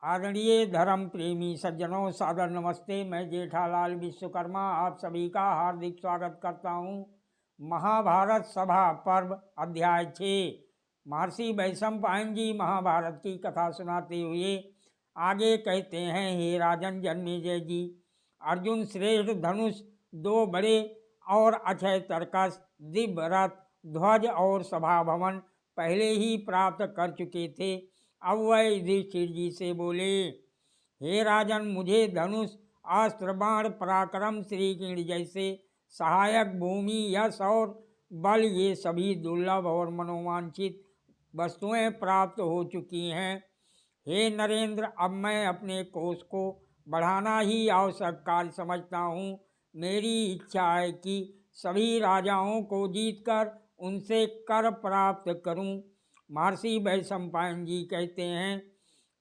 आदरणीय धर्म प्रेमी सज्जनों, सादर नमस्ते। मैं जेठालाल विश्वकर्मा आप सभी का हार्दिक स्वागत करता हूँ। महाभारत सभा पर्व अध्याय 6 महर्षि वैशंपायन जी महाभारत की कथा सुनाते हुए आगे कहते हैं। हे राजन जन्मेजय जी, अर्जुन श्रेष्ठ धनुष, दो बड़े और अक्षय तर्कस, दिव्य रथ, ध्वज और सभा भवन पहले ही प्राप्त कर चुके थे। अब वह युधिष्ठिर जी से बोले, हे राजन, मुझे धनुष, अस्त्र, बाण, पराक्रम, श्रीकीर्ण जैसे सहायक, भूमि, यश और बल ये सभी दुर्लभ और मनोवांछित वस्तुएं प्राप्त हो चुकी हैं। हे नरेंद्र, अब मैं अपने कोष को बढ़ाना ही आवश्यक कार्य समझता हूँ। मेरी इच्छा है कि सभी राजाओं को जीतकर उनसे कर प्राप्त करूँ। महर्षि वैशंपायन जी कहते हैं,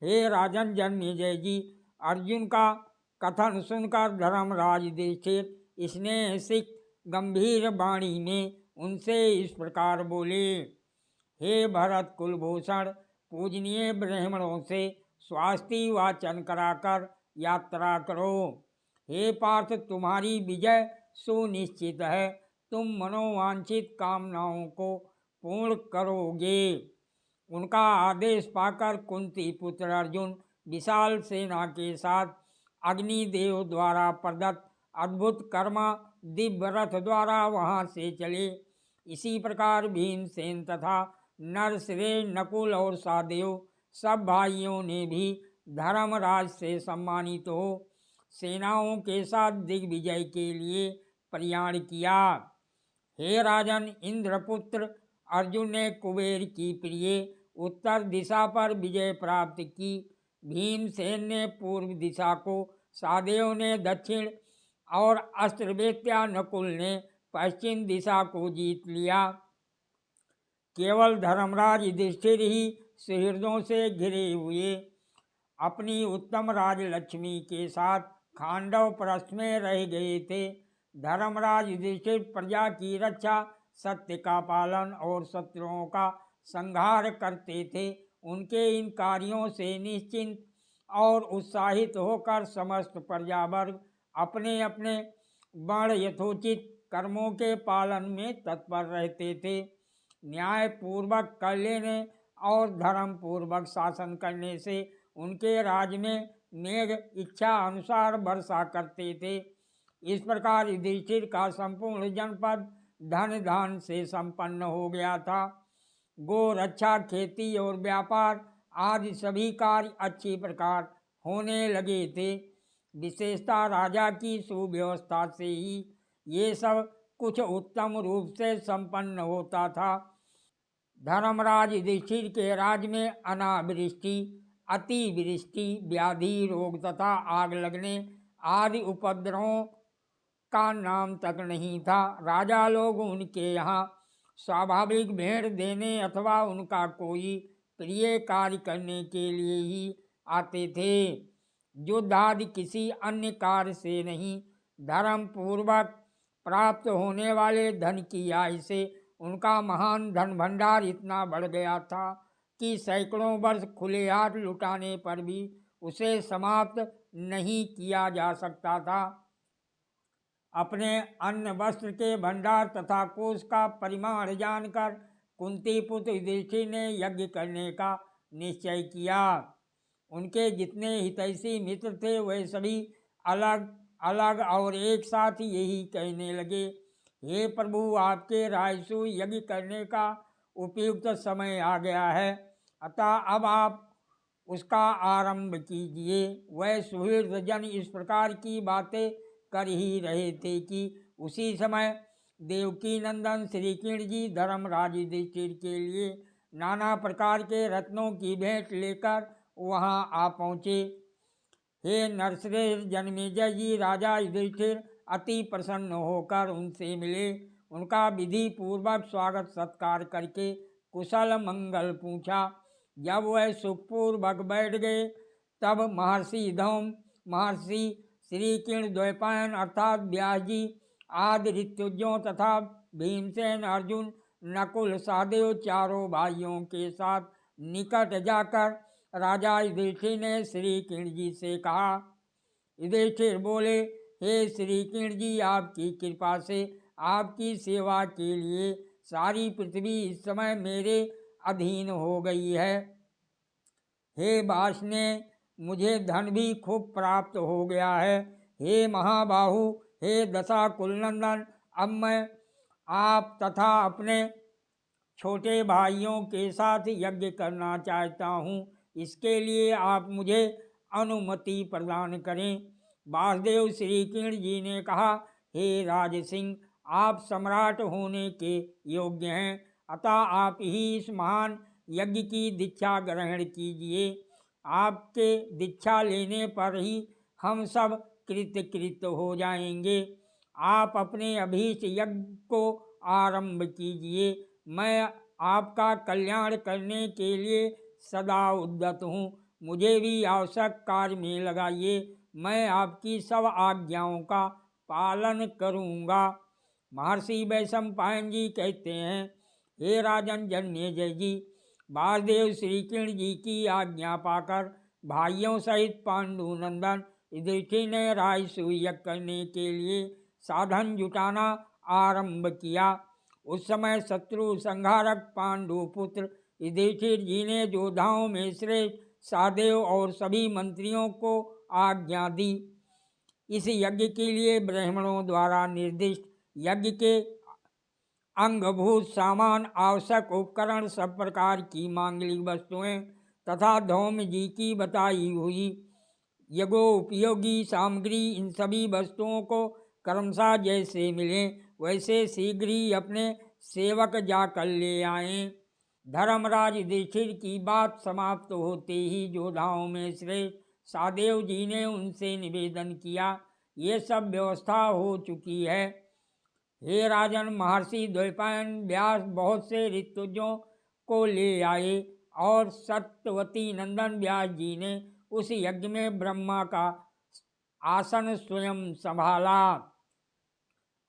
हे राजन जन्मेजय जी, अर्जुन का कथन सुनकर धर्मराज युधिष्ठिर स्नेह सिक्त गंभीर वाणी में उनसे इस प्रकार बोले, हे भरत कुलभूषण, पूजनीय ब्राह्मणों से स्वास्थ्य वाचन कराकर यात्रा करो। हे पार्थ, तुम्हारी विजय सुनिश्चित है। तुम मनोवांछित कामनाओं को पूर्ण करोगे। उनका आदेश पाकर कुंती पुत्र अर्जुन विशाल सेना के साथ अग्निदेव द्वारा प्रदत्त अद्भुत कर्मा दिव्य रथ द्वारा वहां से चले। इसी प्रकार भीमसेन तथा नरश्रेष्ठ नकुल और सहदेव सब भाइयों ने भी धर्मराज से सम्मानित हो सेनाओं के साथ दिग्विजय के लिए प्रयाण किया। हे राजन, इंद्रपुत्र अर्जुन ने कुबेर की प्रिय उत्तर दिशा पर विजय प्राप्त की। भीमसेन ने पूर्व दिशा को, सहदेव ने दक्षिण और अस्त्रवेत्या नकुल ने पश्चिम दिशा को जीत लिया। केवल धर्मराज युधिष्ठिर ही सुहृदों से घिरे हुए अपनी उत्तम राजलक्ष्मी के साथ खांडव प्रस्थ में रह गए थे। धर्मराज युधिष्ठिर प्रजा की रक्षा, सत्य का पालन और शत्रुओं का संहार करते थे। उनके इन कार्यों से निश्चिंत और उत्साहित होकर समस्त प्रजा वर्ग अपने अपने वर्ण यथोचित कर्मों के पालन में तत्पर रहते थे। न्याय पूर्वक कर लेने और धर्म पूर्वक शासन करने से उनके राज में मेघ इच्छा अनुसार वर्षा करते थे। इस प्रकार युधिष्ठिर का संपूर्ण जनपद धन धान से संपन्न हो गया था। गो रक्षा, खेती और व्यापार आदि सभी कार्य अच्छी प्रकार होने लगे थे। विशेषता राजा की सुव्यवस्था से ही ये सब कुछ उत्तम रूप से संपन्न होता था। धर्मराज युधिष्ठिर के राज में अनावृष्टि, अतिवृष्टि, व्याधि, रोग तथा आग लगने आदि उपद्रवों का नाम तक नहीं था। राजा लोग उनके यहाँ स्वाभाविक भेंट देने अथवा उनका कोई प्रिय कार्य करने के लिए ही आते थे। युद्ध आदि किसी अन्य कार्य से नहीं, धर्म पूर्वक प्राप्त होने वाले धन की आय से उनका महान धन भंडार इतना बढ़ गया था कि सैकड़ों वर्ष खुले हाथ लुटाने पर भी उसे समाप्त नहीं किया जा सकता था। अपने अन्न वस्त्र के भंडार तथा कोष का परिमाण जानकर कुंती पुत्र युधिष्ठिर ने यज्ञ करने का निश्चय किया। उनके जितने हितैषी मित्र थे वे सभी अलग अलग और एक साथ यही कहने लगे, हे प्रभु, आपके राजसूय यज्ञ करने का उपयुक्त समय आ गया है, अतः अब आप उसका आरंभ कीजिए। वह सुहृद जन इस प्रकार की बातें कर ही रहे थे कि उसी समय देवकी नंदन श्रीकृष्ण जी धर्मराज युधिष्ठिर के लिए नाना प्रकार के रत्नों की भेंट लेकर वहां आ पहुँचे। हे नरश्रेष्ठ जन्मेजय जी, राजा युधिष्ठिर अति प्रसन्न होकर उनसे मिले। उनका विधि पूर्वक स्वागत सत्कार करके कुशल मंगल पूछा। जब वह सुखपूर्वक बैठ गए तब महर्षि धौम, महर्षि श्रीकृष्ण द्वैपायन अर्थात व्यास जी आदि ऋत्विजों तथा भीमसेन, अर्जुन, नकुल, सहदेव चारों भाइयों के साथ निकट जाकर राजा युधिष्ठिर ने श्री कृष्ण जी से कहा। युधिष्ठिर बोले, हे श्री कृष्ण जी, आपकी कृपा से आपकी सेवा के लिए सारी पृथ्वी इस समय मेरे अधीन हो गई है। हे वार्ष्णे, मुझे धन भी खूब प्राप्त हो गया है। हे महाबाहु, हे दशा कुलनंदन, अब मैं आप तथा अपने छोटे भाइयों के साथ यज्ञ करना चाहता हूँ। इसके लिए आप मुझे अनुमति प्रदान करें। वासुदेव श्री कृष्ण जी ने कहा, हे राज सिंह, आप सम्राट होने के योग्य हैं, अतः आप ही इस महान यज्ञ की दीक्षा ग्रहण कीजिए। आपके दीक्षा लेने पर ही हम सब कृतकृत हो जाएंगे। आप अपने अभीष्ट यज्ञ को आरंभ कीजिए। मैं आपका कल्याण करने के लिए सदा उद्यत हूँ। मुझे भी आवश्यक कार्य में लगाइए। मैं आपकी सब आज्ञाओं का पालन करूँगा। महर्षि वैशंपायन जी कहते हैं, हे राजन जन्मेजय जी, वासुदेव श्री कृष्ण जी की आज्ञा पाकर भाइयों सहित पांडुनंदन युधिष्ठिर ने राजसूय यज्ञ करने के लिए साधन जुटाना आरंभ किया। उस समय शत्रु संहारक पांडुपुत्र युधिष्ठिर जी ने योद्धाओं में श्रेष्ठ सहदेव और सभी मंत्रियों को आज्ञा दी। इस यज्ञ के लिए ब्राह्मणों द्वारा निर्दिष्ट यज्ञ के अंगभूत सामान, आवश्यक उपकरण, सब प्रकार की मांगलिक वस्तुएं तथा धौम्य जी की बताई हुई यज्ञोपयोगी सामग्री, इन सभी वस्तुओं को क्रमशः जैसे मिले वैसे शीघ्र ही अपने सेवक जाकर ले आए। धर्मराज युधिष्ठिर की बात समाप्त होते ही योद्धाओं में श्रेष्ठ सहदेव जी ने उनसे निवेदन किया, ये सब व्यवस्था हो चुकी है। हे राजन, महर्षि द्वैपायन व्यास बहुत से ऋतुजों को ले आए और सत्यवती नंदन व्यास जी ने उस यज्ञ में ब्रह्मा का आसन स्वयं संभाला।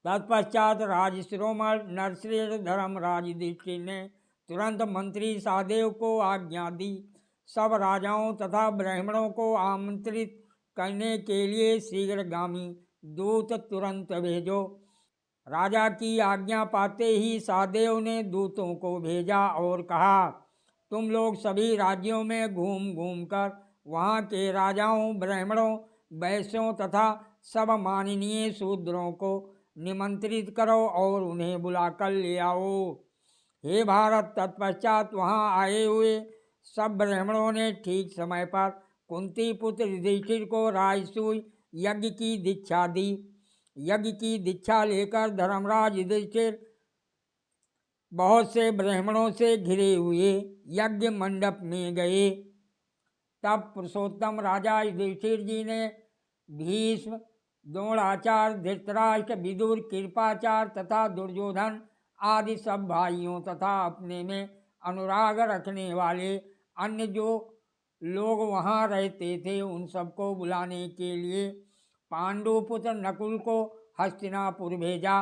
तत्पश्चात राजशिरोमणि नरश्रेष्ठ धर्मराज युधिष्ठिर ने तुरंत मंत्री सहदेव को आज्ञा दी, सब राजाओं तथा ब्राह्मणों को आमंत्रित करने के लिए शीघ्रगामी दूत तुरंत भेजो। राजा की आज्ञा पाते ही सहदेव ने दूतों को भेजा और कहा, तुम लोग सभी राज्यों में घूम घूम कर वहाँ के राजाओं, ब्राह्मणों, वैश्यों तथा सब माननीय शूद्रों को निमंत्रित करो और उन्हें बुलाकर ले आओ। हे भारत, तत्पश्चात वहाँ आए हुए सब ब्राह्मणों ने ठीक समय पर कुंती पुत्र युधिष्ठिर को राजसूय यज्ञ की दीक्षा दी। यज्ञ की दीक्षा लेकर धर्मराज युधिष्ठिर बहुत से ब्राह्मणों से घिरे हुए यज्ञ मंडप में गए। तब पुरुषोत्तम राजा युधिष्ठिर जी ने भीष्म, द्रोणाचार्य, धृतराष्ट्र, विदुर, कृपाचार्य तथा दुर्योधन आदि सब भाइयों तथा अपने में अनुराग रखने वाले अन्य जो लोग वहाँ रहते थे उन सबको बुलाने के लिए पांडुपुत्र नकुल को हस्तिनापुर भेजा।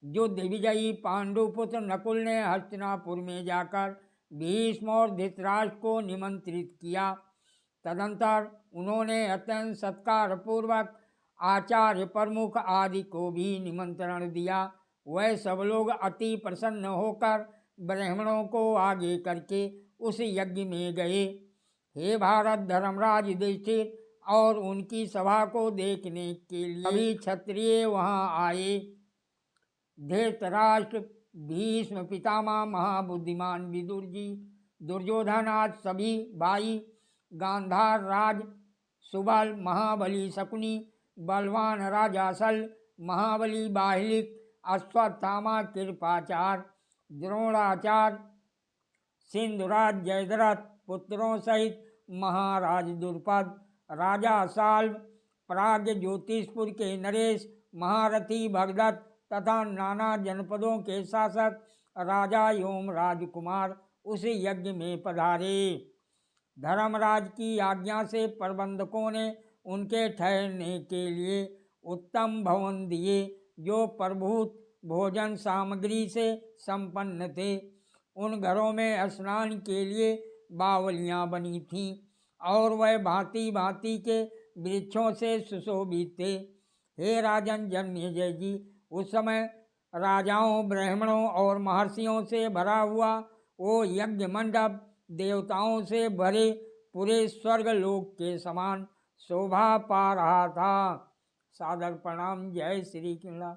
जो दिग्विजयी पांडुपुत्र नकुल ने हस्तिनापुर में जाकर भीष्म और धृतराष्ट्र को निमंत्रित किया। तदंतर उन्होंने अत्यंत सत्कार पूर्वक आचार्य प्रमुख आदि को भी निमंत्रण दिया। वह सब लोग अति प्रसन्न होकर ब्राह्मणों को आगे करके उस यज्ञ में गए। हे भारत, धर्मराज युधिष्ठिर और उनकी सभा को देखने के लिए सभी क्षत्रिय वहाँ आए। धृतराष्ट्र, भीष्म पितामह, महाबुद्धिमान विदुर जी, दुर्योधन आदि सभी भाई, गांधार राज सुबल, महाबली शकुनी, बलवान राजा सल, महाबली बाहलिक, अश्वत्थामा, कृपाचार्य, द्रोणाचार्य, सिंधुराज जयद्रथ पुत्रों सहित महाराज द्रुपद, राजा साल्व, प्राज्ञ ज्योतिषपुर के नरेश, महारथी भगदत्त तथा नाना जनपदों के शासक राजा एवं राजकुमार उस यज्ञ में पधारे। धर्मराज की आज्ञा से प्रबंधकों ने उनके ठहरने के लिए उत्तम भवन दिए जो प्रभूत भोजन सामग्री से संपन्न थे। उन घरों में स्नान के लिए बावलियाँ बनी थीं। और वह भांति भांति के वृक्षों से सुशोभित थे। हे राजन जन्मेजय जी, उस समय राजाओं, ब्राह्मणों और महर्षियों से भरा हुआ वो यज्ञ मंडप देवताओं से भरे पूरे स्वर्ग लोक के समान शोभा पा रहा था। सादर प्रणाम। जय श्री कृष्ण।